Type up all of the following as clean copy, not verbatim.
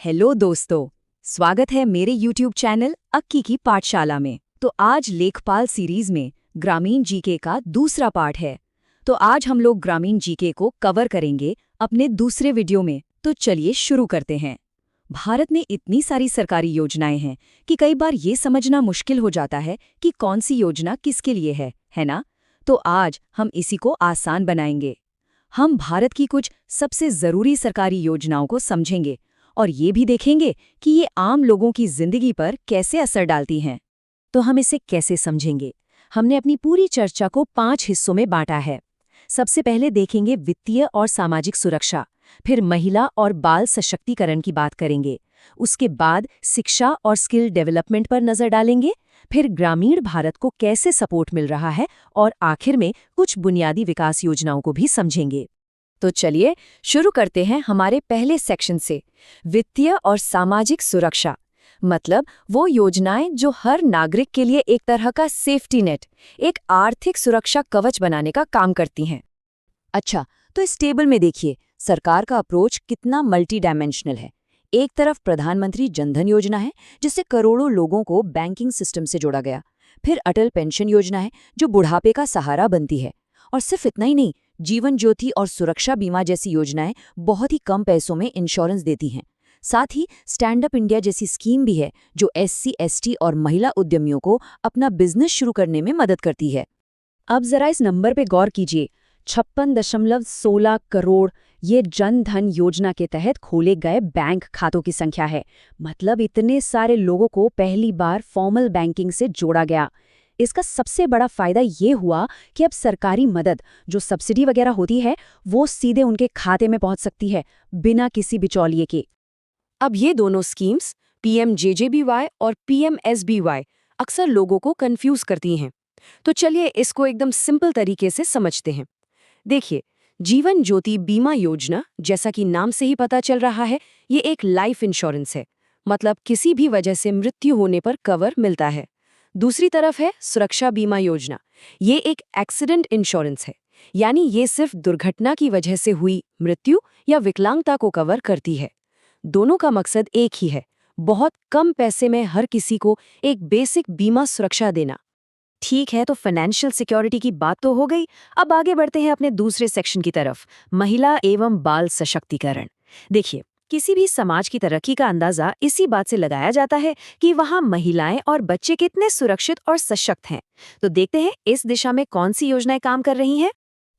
Hello दोस्तों, स्वागत है मेरे YouTube चैनल अक्की की पाठशाला में। तो आज लेखपाल सीरीज में ग्रामीण जीके का दूसरा पार्ट है। तो आज हम लोग ग्रामीण जीके को कवर करेंगे अपने दूसरे वीडियो में। तो चलिए शुरू करते हैं। भारत में इतनी सारी सरकारी योजनाएं हैं कि कई बार ये समझना मुश्किल हो जाता है कि कौन सी योजना किसके लिए है ना? तो आज हम इसी को आसान बनाएंगे। हम भारत की कुछ सबसे ज़रूरी सरकारी योजनाओं को समझेंगे और ये भी देखेंगे कि ये आम लोगों की जिंदगी पर कैसे असर डालती हैं। तो हम इसे कैसे समझेंगे? हमने अपनी पूरी चर्चा को 5 हिस्सों में बांटा है। सबसे पहले देखेंगे वित्तीय और सामाजिक सुरक्षा, फिर महिला और बाल सशक्तिकरण की बात करेंगे, उसके बाद शिक्षा और स्किल डेवलपमेंट पर नजर डालेंगे, फिर ग्रामीण भारत को कैसे सपोर्ट मिल रहा है और आखिर में कुछ बुनियादी विकास योजनाओं को भी समझेंगे। तो चलिए शुरू करते हैं हमारे पहले सेक्शन से, वित्तीय और सामाजिक सुरक्षा। मतलब वो योजनाएं जो हर नागरिक के लिए एक तरह का सेफ्टी नेट, एक आर्थिक सुरक्षा कवच बनाने का काम करती हैं। अच्छा, तो इस टेबल में देखिए सरकार का अप्रोच कितना मल्टी डायमेंशनल है। एक तरफ प्रधानमंत्री जनधन योजना है जिससे करोड़ों लोगों को बैंकिंग सिस्टम से जोड़ा गया, फिर अटल पेंशन योजना है जो बुढ़ापे का सहारा बनती है, और सिर्फ इतना ही नहीं, जीवन ज्योति और सुरक्षा बीमा जैसी योजनाएं बहुत ही कम पैसों में इंश्योरेंस देती हैं। साथ ही स्टैंड अप इंडिया जैसी स्कीम भी है जो SC, ST और महिला उद्यमियों को अपना बिजनेस शुरू करने में मदद करती है। अब जरा इस नंबर पे गौर कीजिए, 56.16 करोड़ ये जन धन योजना के तहत खोले गए बैंक खातों की संख्या है। मतलब इतने सारे लोगों को पहली बार फॉर्मल बैंकिंग से जोड़ा गया। इसका सबसे बड़ा फायदा ये हुआ कि अब सरकारी मदद जो सब्सिडी वगैरह होती है वो सीधे उनके खाते में पहुंच सकती है बिना किसी बिचौलिए के। अब ये दोनों स्कीम्स PMJJBY और PMSBY अक्सर लोगों को कंफ्यूज करती हैं। तो चलिए इसको एकदम सिंपल तरीके से समझते हैं। देखिए, जीवन ज्योति बीमा योजना, जैसा कि नाम से ही पता चल रहा है, ये एक लाइफ इंश्योरेंस है। मतलब किसी भी वजह से मृत्यु होने पर कवर मिलता है। दूसरी तरफ है सुरक्षा बीमा योजना। ये एक एक्सीडेंट इंश्योरेंस है, यानी ये सिर्फ दुर्घटना की वजह से हुई मृत्यु या विकलांगता को कवर करती है। दोनों का मकसद एक ही है, बहुत कम पैसे में हर किसी को एक बेसिक बीमा सुरक्षा देना। ठीक है, तो फाइनेंशियल सिक्योरिटी की बात तो हो गई। अब आगे बढ़ते हैं अपने दूसरे सेक्शन की तरफ, महिला एवं बाल सशक्तिकरण। देखिए, किसी भी समाज की तरक्की का अंदाजा इसी बात से लगाया जाता है कि वहाँ महिलाएं और बच्चे कितने सुरक्षित और सशक्त हैं। तो देखते हैं इस दिशा में कौन सी योजनाएं काम कर रही हैं।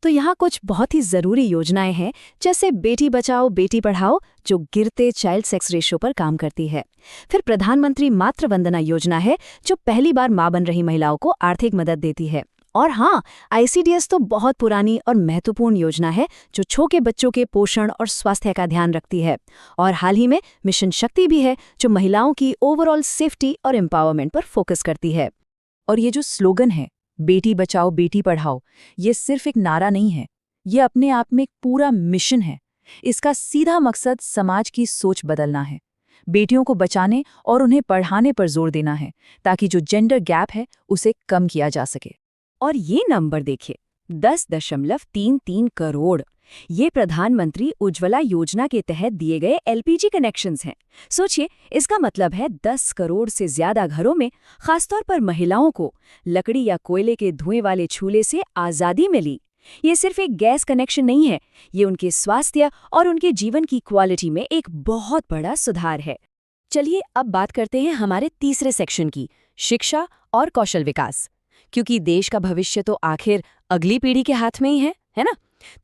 तो यहाँ कुछ बहुत ही जरूरी योजनाएं हैं, जैसे बेटी बचाओ बेटी पढ़ाओ जो गिरते चाइल्ड सेक्स रेशियो पर काम करती है। फिर प्रधानमंत्री मातृ वंदना योजना है जो पहली बार मां बन रही महिलाओं को आर्थिक मदद देती है। और हाँ, ICDS तो बहुत पुरानी और महत्वपूर्ण योजना है जो छोटे बच्चों के पोषण और स्वास्थ्य का ध्यान रखती है। और हाल ही में मिशन शक्ति भी है जो महिलाओं की ओवरऑल सेफ्टी और एम्पावरमेंट पर फोकस करती है। और ये जो स्लोगन है, बेटी बचाओ बेटी पढ़ाओ, ये सिर्फ एक नारा नहीं है, ये अपने आप में एक पूरा मिशन है। इसका सीधा मकसद समाज की सोच बदलना है, बेटियों को बचाने और उन्हें पढ़ाने पर जोर देना है ताकि जो जेंडर गैप है उसे कम किया जा सके। और ये नंबर देखिए, 10.33 करोड़, ये प्रधानमंत्री उज्ज्वला योजना के तहत दिए गए LPG कनेक्शंस हैं। सोचिए, इसका मतलब है 10 करोड़ से ज्यादा घरों में, खासतौर पर महिलाओं को, लकड़ी या कोयले के धुएं वाले चूल्हे से आज़ादी मिली। ये सिर्फ एक गैस कनेक्शन नहीं है, ये उनके स्वास्थ्य और उनके जीवन की क्वालिटी में एक बहुत बड़ा सुधार है। चलिए अब बात करते हैं हमारे तीसरे सेक्शन की, शिक्षा और कौशल विकास। क्योंकि देश का भविष्य तो आखिर अगली पीढ़ी के हाथ में ही है ना?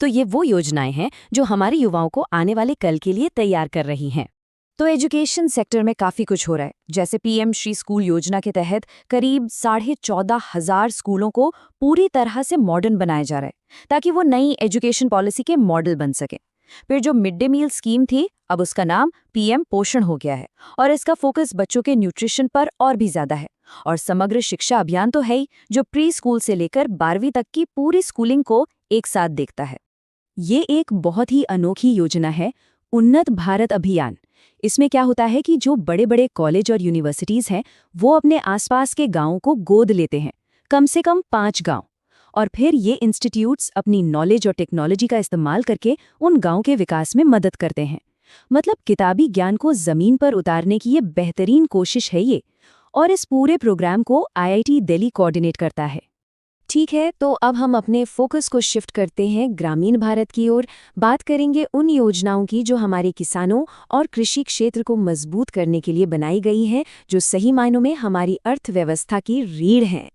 तो ये वो योजनाएं हैं जो हमारे युवाओं को आने वाले कल के लिए तैयार कर रही हैं। तो एजुकेशन सेक्टर में काफ़ी कुछ हो रहा है। जैसे PM श्री स्कूल योजना के तहत करीब 14,500 स्कूलों को पूरी तरह से मॉडर्न बनाया जा रहा है ताकि वो नई एजुकेशन पॉलिसी के मॉडल बन सके। फिर जो मिड डे मील स्कीम थी, अब उसका नाम PM पोषण हो गया है और इसका फोकस बच्चों के न्यूट्रिशन पर और भी ज़्यादा है। और समग्र शिक्षा अभियान तो है ही, जो प्री स्कूल से लेकर 12वीं तक की पूरी स्कूलिंग को एक साथ देखता है। ये एक बहुत ही अनोखी योजना है, उन्नत भारत अभियान। इसमें क्या होता है कि जो बड़े बड़े कॉलेज और यूनिवर्सिटीज़ हैं वो अपने आसपास के गांवों को गोद लेते हैं, कम से कम 5 गांव, और फिर ये इंस्टीट्यूट्स अपनी नॉलेज और टेक्नोलॉजी का इस्तेमाल करके उन गांव के विकास में मदद करते हैं। मतलब किताबी ज्ञान को जमीन पर उतारने की ये बेहतरीन कोशिश है ये। और इस पूरे प्रोग्राम को आईआईटी दिल्ली कोऑर्डिनेट करता है। ठीक है, तो अब हम अपने फोकस को शिफ्ट करते हैं ग्रामीण भारत की ओर। बात करेंगे उन योजनाओं की जो हमारे किसानों और कृषि क्षेत्र को मजबूत करने के लिए बनाई गई हैं, जो सही मायनों में हमारी अर्थव्यवस्था की रीढ़ हैं।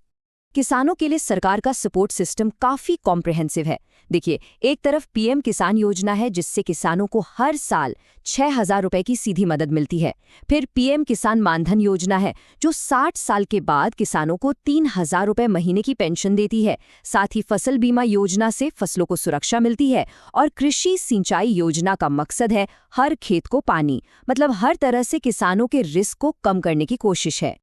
किसानों के लिए सरकार का सपोर्ट सिस्टम काफी कॉम्प्रिहेंसिव है। देखिए, एक तरफ पीएम किसान योजना है जिससे किसानों को हर साल 6,000 रुपए की सीधी मदद मिलती है। फिर पीएम किसान मानधन योजना है जो 60 साल के बाद किसानों को 3,000 रुपए महीने की पेंशन देती है। साथ ही फसल बीमा योजना से फसलों को सुरक्षा मिलती है। और कृषि सिंचाई योजना का मकसद है हर खेत को पानी, मतलब हर तरह से किसानों के रिस्क को कम करने की कोशिश है।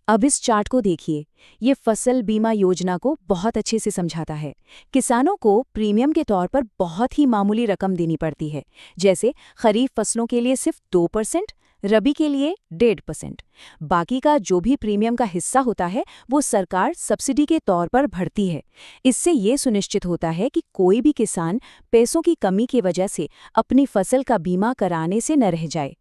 अब इस चार्ट को देखिए, ये फसल बीमा योजना को बहुत अच्छे से समझाता है। किसानों को प्रीमियम के तौर पर बहुत ही मामूली रकम देनी पड़ती है, जैसे खरीफ फसलों के लिए सिर्फ 2%, रबी के लिए 1.5%। बाकी का जो भी प्रीमियम का हिस्सा होता है वो सरकार सब्सिडी के तौर पर भरती है। इससे ये सुनिश्चित होता है कि कोई भी किसान पैसों की कमी की वजह से अपनी फसल का बीमा कराने से न रह जाए।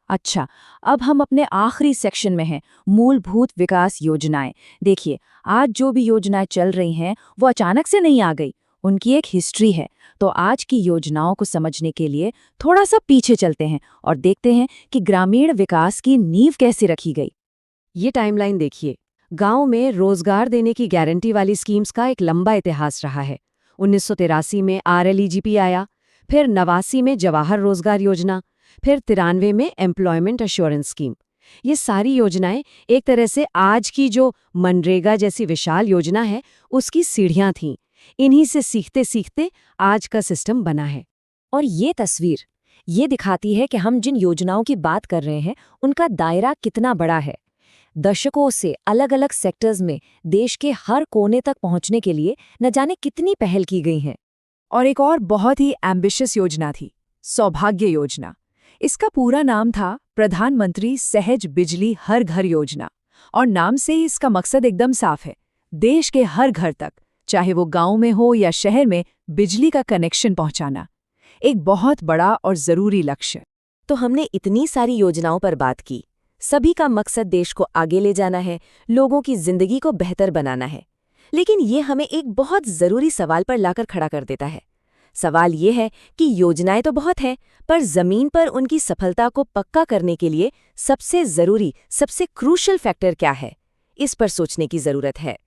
अच्छा, अब हम अपने आखिरी सेक्शन में हैं, मूलभूत विकास योजनाएं। देखिए, आज जो भी योजनाएं चल रही हैं वो अचानक से नहीं आ गई, उनकी एक हिस्ट्री है। तो आज की योजनाओं को समझने के लिए थोड़ा सा पीछे चलते हैं और देखते हैं कि ग्रामीण विकास की नींव कैसे रखी गई। ये टाइमलाइन देखिए, गांव में रोजगार देने की गारंटी वाली स्कीम्स का एक लंबा इतिहास रहा है। 1983 में आरएलईजीपी आया, फिर 89 में जवाहर रोजगार योजना, फिर 93 में एम्प्लॉयमेंट एश्योरेंस स्कीम। ये सारी योजनाएं एक तरह से आज की जो मनरेगा जैसी विशाल योजना है उसकी सीढ़ियां थीं। इन्हीं से सीखते सीखते आज का सिस्टम बना है। और ये तस्वीर ये दिखाती है कि हम जिन योजनाओं की बात कर रहे हैं उनका दायरा कितना बड़ा है। दशकों से अलग अलग सेक्टर्स में देश के हर कोने तक पहुंचने के लिए न जाने कितनी पहल की गई हैं। और एक और बहुत ही एम्बिशियस योजना थी, सौभाग्य योजना। इसका पूरा नाम था प्रधानमंत्री सहज बिजली हर घर योजना। और नाम से ही इसका मकसद एकदम साफ है, देश के हर घर तक, चाहे वो गांव में हो या शहर में, बिजली का कनेक्शन पहुंचाना। एक बहुत बड़ा और जरूरी लक्ष्य। तो हमने इतनी सारी योजनाओं पर बात की, सभी का मकसद देश को आगे ले जाना है, लोगों की जिंदगी को बेहतर बनाना है। लेकिन ये हमें एक बहुत जरूरी सवाल पर लाकर खड़ा कर देता है। सवाल ये है कि योजनाएं तो बहुत हैं, पर जमीन पर उनकी सफलता को पक्का करने के लिए सबसे जरूरी, सबसे क्रूशल फैक्टर क्या है? इस पर सोचने की जरूरत है।